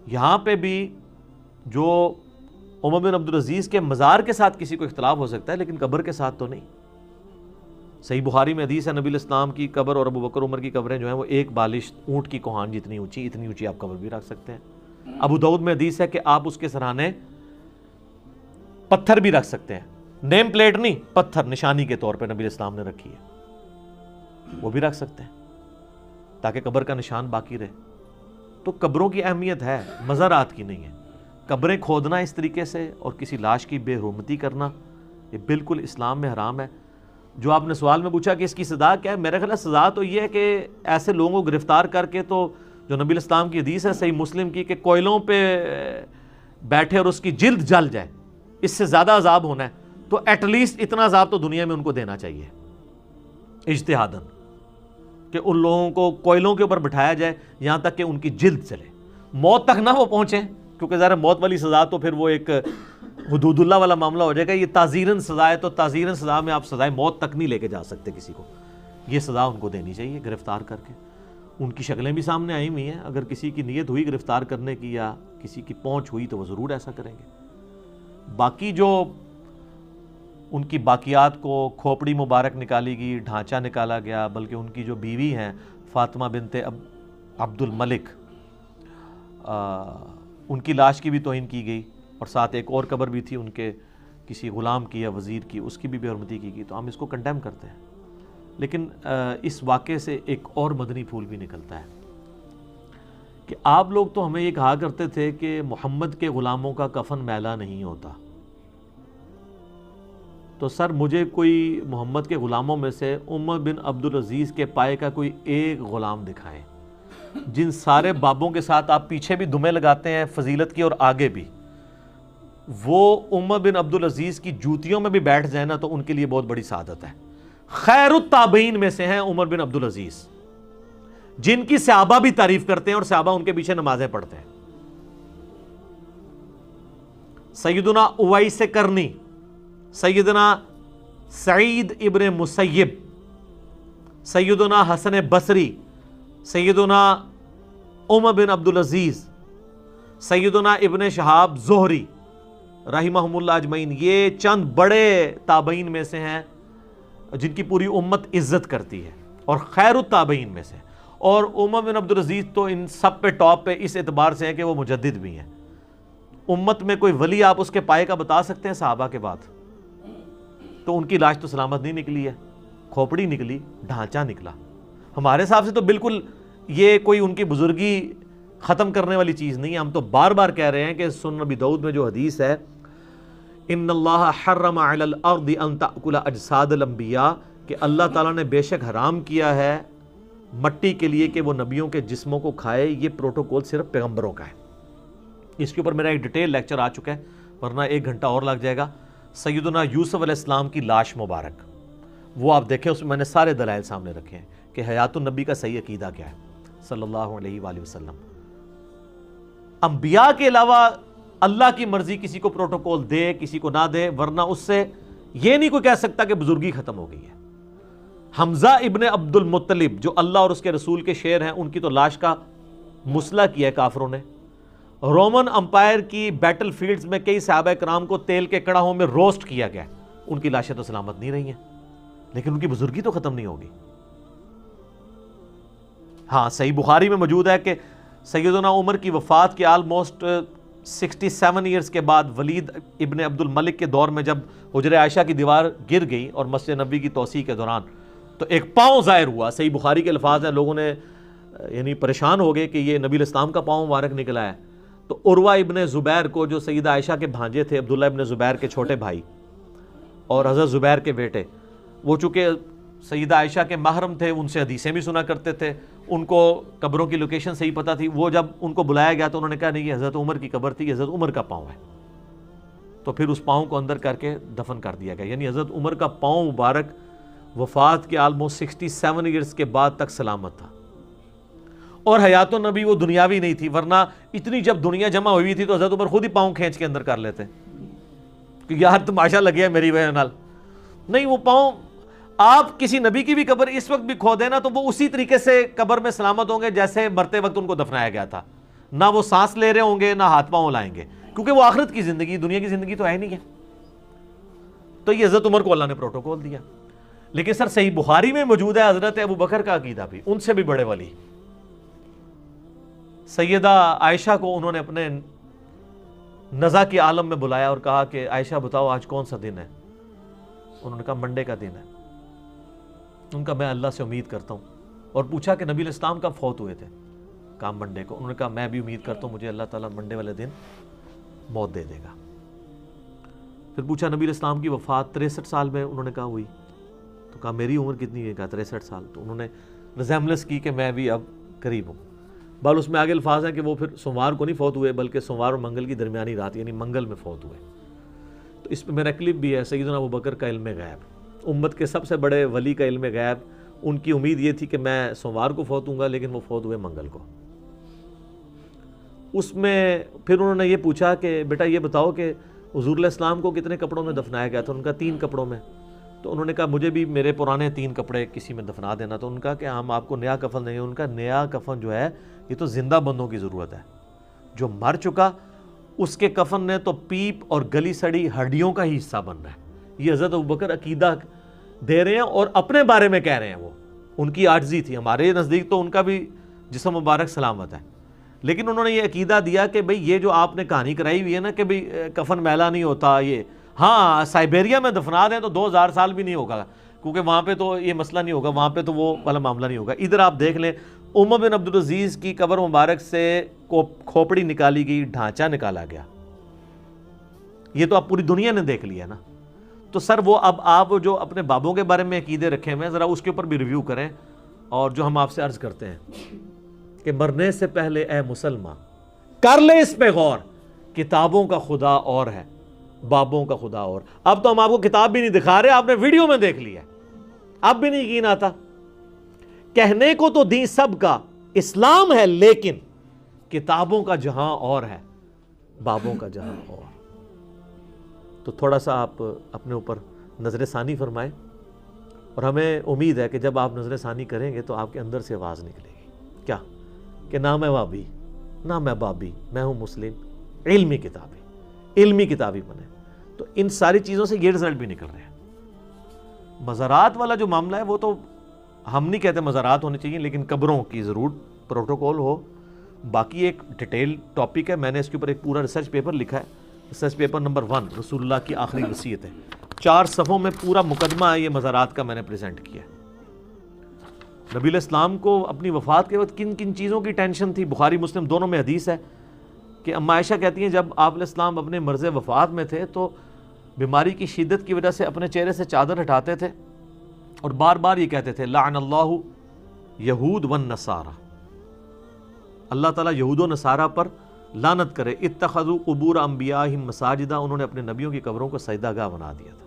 یہاں پہ بھی جو عمر بن عبدالعزیز کے مزار کے ساتھ کسی کو اختلاف ہو سکتا ہے لیکن قبر کے ساتھ تو نہیں. صحیح بخاری میں حدیث ہے نبی الاسلام کی قبر اور ابو بکر عمر کی قبریں جو ہیں وہ ایک بالش اونٹ کی کوہان جتنی اونچی آپ قبر بھی رکھ سکتے ہیں. ابو داؤد میں حدیث ہے کہ آپ اس کے سرانے پتھر بھی رکھ سکتے ہیں, نیم پلیٹ نہیں, پتھر نشانی کے طور پہ نبی الاسلام نے رکھی ہے, وہ بھی رکھ سکتے ہیں تاکہ قبر کا نشان باقی رہے. تو قبروں کی اہمیت ہے, مزارات کی نہیں ہے. قبریں کھودنا اس طریقے سے اور کسی لاش کی بے حرمتی کرنا یہ بالکل اسلام میں حرام ہے. جو آپ نے سوال میں پوچھا کہ اس کی سزا کیا ہے, میرا خیال ہے سزا تو یہ ہے کہ ایسے لوگوں کو گرفتار کر کے, تو جو نبی الاسلام کی حدیث ہے صحیح مسلم کی کہ کوئلوں پہ بیٹھے اور اس کی جلد جل جائے, اس سے زیادہ عذاب ہونا ہے تو ایٹ لیسٹ اتنا عذاب تو دنیا میں ان کو دینا چاہیے اجتہاداً, کہ ان لوگوں کو کوئلوں کے اوپر بٹھایا جائے یہاں تک کہ ان کی جلد چلے, موت تک نہ وہ پہنچیں, کیونکہ ظاہر موت والی سزا تو پھر وہ ایک حدود اللہ والا معاملہ ہو جائے گا. یہ تعزیراً سزا ہے, تو تعزیراً سزا میں آپ سزائے موت تک نہیں لے کے جا سکتے کسی کو. یہ سزا ان کو دینی چاہیے گرفتار کر کے. ان کی شکلیں بھی سامنے آئی ہوئی ہیں, اگر کسی کی نیت ہوئی گرفتار کرنے کی یا کسی کی پہنچ ہوئی تو وہ ضرور ایسا کریں گے. باقی جو ان کی باقیات کو کھوپڑی مبارک نکالی گئی, ڈھانچہ نکالا گیا, بلکہ ان کی جو بیوی ہیں فاطمہ بنت عبد الملک, ان کی لاش کی بھی توہین کی گئی, اور ساتھ ایک اور قبر بھی تھی ان کے کسی غلام کی یا وزیر کی, اس کی بھی بے حرمتی کی گئی. تو ہم اس کو کنڈیم کرتے ہیں, لیکن اس واقعے سے ایک اور مدنی پھول بھی نکلتا ہے کہ آپ لوگ تو ہمیں یہ کہا کرتے تھے کہ محمد کے غلاموں کا کفن میلا نہیں ہوتا. تو سر مجھے کوئی محمد کے غلاموں میں سے عمر بن عبدالعزیز کے پائے کا کوئی ایک غلام دکھائیں. جن سارے بابوں کے ساتھ آپ پیچھے بھی دمیں لگاتے ہیں فضیلت کی اور آگے بھی, وہ عمر بن عبدالعزیز کی جوتیوں میں بھی بیٹھ جائیں نا تو ان کے لیے بہت بڑی سعادت ہے. خیر التابعین میں سے ہیں عمر بن عبدالعزیز, جن کی صحابہ بھی تعریف کرتے ہیں اور صحابہ ان کے پیچھے نمازیں پڑھتے ہیں. سیدنا اویس کرنی, سیدنا سعید ابن مسیب, سیدنا حسن بصری, سیدنا عمر بن عبدالعزیز, سیدنا ابن شہاب زہری رحمہم اللہ اجمعین, یہ چند بڑے تابعین میں سے ہیں جن کی پوری امت عزت کرتی ہے اور خیر التابعین میں سے. اور عمر بن عبدالعزیز تو ان سب پہ ٹاپ پہ اس اعتبار سے ہیں کہ وہ مجدد بھی ہیں. امت میں کوئی ولی آپ اس کے پائے کا بتا سکتے ہیں صحابہ کے بعد؟ تو ان کی لاش تو سلامت نہیں نکلی ہے, کھوپڑی نکلی, ڈھانچہ نکلا. ہمارے حساب سے تو بالکل یہ کوئی ان کی بزرگی ختم کرنے والی چیز نہیں ہے. ہم تو بار بار کہہ رہے ہیں کہ سنن ابی داؤد میں جو حدیث ہے ان اللہ حرم علی الارض ان تأکل اجساد الانبیاء, کہ اللہ تعالیٰ نے بے شک حرام کیا ہے مٹی کے لیے کہ وہ نبیوں کے جسموں کو کھائے. یہ پروٹوکول صرف پیغمبروں کا ہے. اس کے اوپر میرا ایک ڈیٹیل لیکچر آ چکا ہے, ورنہ 1 گھنٹہ اور لگ جائے گا. سیدنا یوسف علیہ السلام کی لاش مبارک, وہ آپ دیکھیں, اس میں نے سارے دلائل سامنے رکھے ہیں کہ حیات النبی کا صحیح عقیدہ کیا ہے صلی اللہ علیہ وآلہ وسلم. انبیاء کے علاوہ اللہ کی مرضی کسی کو پروٹوکول دے کسی کو نہ دے, ورنہ اس سے یہ نہیں کوئی کہہ سکتا کہ بزرگی ختم ہو گئی ہے. حمزہ ابن عبد المطلب جو اللہ اور اس کے رسول کے شیر ہیں, ان کی تو لاش کا مسئلہ کیا ہے کافروں نے. رومن امپائر کی بیٹل فیلڈز میں کئی صحابہ کرام کو تیل کے کڑاہوں میں روسٹ کیا گیا, ان کی لاشیں تو سلامت نہیں رہی ہیں, لیکن ان کی بزرگی تو ختم نہیں ہوگی. ہاں صحیح بخاری میں موجود ہے کہ سیدنا عمر کی وفات کے آلموسٹ 67 ایئرز کے بعد ولید ابن عبد الملک کے دور میں جب حجر عائشہ کی دیوار گر گئی اور مسجد نبوی کی توسیع کے دوران, تو ایک پاؤں ظاہر ہوا. صحیح بخاری کے الفاظ ہیں, لوگوں نے یعنی پریشان ہو گئے کہ یہ نبی الاسلام کا پاؤں مبارک نکلا ہے. تو عروہ ابن زبیر کو, جو سیدہ عائشہ کے بھانجے تھے, عبداللہ ابن زبیر کے چھوٹے بھائی اور حضرت زبیر کے بیٹے, وہ چونکہ سیدہ عائشہ کے محرم تھے, ان سے حدیثیں بھی سنا کرتے تھے, ان کو قبروں کی لوکیشن صحیح پتہ تھی. وہ جب ان کو بلایا گیا تو انہوں نے کہا نہیں یہ حضرت عمر کی قبر تھی, حضرت عمر کا پاؤں ہے. تو پھر اس پاؤں کو اندر کر کے دفن کر دیا گیا. یعنی حضرت عمر کا پاؤں مبارک وفات کے آلموسٹ 67 ایئرز کے بعد تک سلامت تھا. اور حیات النبی وہ دنیاوی نہیں تھی, ورنہ اتنی جب دنیا جمع ہوئی تھی تو حضرت عمر خود ہی پاؤں کھینچ کے اندر کر لیتے کہ یار تماشا لگیا ہے میری وجہ نال. نہیں, وہ پاؤں آپ کسی نبی کی بھی قبر اس وقت بھی کھودیں نا تو وہ اسی طریقے سے قبر میں سلامت ہوں گے جیسے مرتے وقت ان کو دفنایا گیا تھا. نہ وہ سانس لے رہے ہوں گے نہ ہاتھ پاؤں لائیں گے, کیونکہ وہ آخرت کی زندگی، دنیا کی زندگی تو ہے نہیں ہے. تو یہ حضرت عمر کو اللہ نے پروٹوکول دیا. لیکن سر صحیح بخاری میں موجود ہے حضرت ابو بکر کا عقیدہ بھی، ان سے بھی بڑے ولی. سیدہ عائشہ کو انہوں نے اپنے نزا کے عالم میں بلایا اور کہا کہ عائشہ بتاؤ آج کون سا دن ہے؟ انہوں نے کہا منڈے کا دن ہے. ان کا میں اللہ سے امید کرتا ہوں. اور پوچھا کہ نبی علیہ السلام کب فوت ہوئے تھے؟ کہا منڈے کو. انہوں نے کہا میں بھی امید کرتا ہوں مجھے اللہ تعالیٰ منڈے والے دن موت دے دے گا. پھر پوچھا نبی علیہ السلام کی وفات 63 سال میں انہوں نے کہا ہوئی. تو کہا میری عمر کتنی ہے؟ کہا 63 سال. تو انہوں نے ریزیمبلنس کی کہ میں بھی اب قریب ہوں. بال اس میں آگے الفاظ ہیں کہ وہ پھر سوموار کو نہیں فوت ہوئے بلکہ سوموار اور منگل کی درمیانی رات یعنی منگل میں فوت ہوئے. تو اس پہ میرا کلپ بھی ہے. سیدنا ابو بکر کا علم غیب، امت کے سب سے بڑے ولی کا علم غیب. ان کی امید یہ تھی کہ میں سوموار کو فوت ہوں گا لیکن وہ فوت ہوئے منگل کو. اس میں پھر انہوں نے یہ پوچھا کہ بیٹا یہ بتاؤ کہ حضور علیہ السلام کو کتنے کپڑوں میں دفنایا گیا تھا؟ ان کا 3 کپڑوں میں. تو انہوں نے کہا مجھے بھی میرے پرانے 3 کپڑے کسی میں دفنا دینا. تو ان کا کہ ہم آپ کو نیا کفن دیں گے. ان کا نیا کفن جو ہے یہ تو زندہ بندوں کی ضرورت ہے. جو مر چکا اس کے کفن نے تو پیپ اور گلی سڑی ہڈیوں کا ہی حصہ بننا ہے. یہ حضرت ابوبکر عقیدہ دے رہے ہیں اور اپنے بارے میں کہہ رہے ہیں. وہ ان کی عاجزی تھی. ہمارے نزدیک تو ان کا بھی جسم مبارک سلامت ہے، لیکن انہوں نے یہ عقیدہ دیا کہ بھئی یہ جو آپ نے کہانی کرائی ہوئی ہے نا کہ بھئی کفن میلا نہیں ہوتا، یہ ہاں سائبیریا میں دفنا دیں تو 2000 سال بھی نہیں ہوگا کیونکہ وہاں پہ تو یہ مسئلہ نہیں ہوگا، وہاں پہ تو وہ والا معاملہ نہیں ہوگا. ادھر آپ دیکھ لیں عمر بن عبدالعزیز کی قبر مبارک سے کھوپڑی نکالی گئی، ڈھانچہ نکالا گیا. یہ تو اب پوری دنیا نے دیکھ لیا نا. تو سر وہ اب آپ جو اپنے بابوں کے بارے میں عقیدے رکھے ہوئے ہیں ذرا اس کے اوپر بھی ریویو کریں. اور جو ہم آپ سے عرض کرتے ہیں کہ مرنے سے پہلے اے مسلمان کر لے اس پہ غور، کتابوں کا خدا اور ہے، بابوں کا خدا اور. اب تو ہم آپ کو کتاب بھی نہیں دکھا رہے، آپ نے ویڈیو میں دیکھ لیا، اب بھی نہیں یقین آتا. کہنے کو تو دین سب کا اسلام ہے لیکن کتابوں کا جہاں اور ہے، بابوں کا جہاں اور. تو تھوڑا سا آپ اپنے اوپر نظر ثانی فرمائیں. اور ہمیں امید ہے کہ جب آپ نظر ثانی کریں گے تو آپ کے اندر سے آواز نکلے گی کیا کہ نہ میں وابی نہ میں بابی، میں ہوں مسلم. علمی کتابی بنے. تو ان ساری چیزوں سے یہ رزلٹ بھی نکل رہے ہیں. مزارات والا جو معاملہ ہے وہ تو ہم نہیں کہتے مزارات ہونے چاہیے، لیکن قبروں کی ضرور پروٹوکول ہو. باقی ایک ڈیٹیل ٹاپک ہے، میں نے اس کے اوپر ایک پورا ریسرچ پیپر لکھا ہے. ریسرچ پیپر نمبر 1 رسول اللہ کی آخری وصیت ہے. 4 صفحوں میں پورا مقدمہ ہے یہ مزارات کا میں نے پریزنٹ کیا. نبی علیہ السلام کو اپنی وفات کے وقت کن کن چیزوں کی ٹینشن تھی. بخاری مسلم دونوں میں حدیث ہے کہ اما عائشہ کہتی ہیں جب آپ علیہ السلام اپنے مرض وفات میں تھے تو بیماری کی شدت کی وجہ سے اپنے چہرے سے چادر ہٹاتے تھے اور بار بار یہ کہتے تھے لعن اللہ یہود والنصارى، اللہ تعالیٰ یہود و نصارہ پر لعنت کرے. اتخذوا قبور انبیاءہم مساجدہ، انہوں نے اپنے نبیوں کی قبروں کو سجدہ گاہ بنا دیا تھا.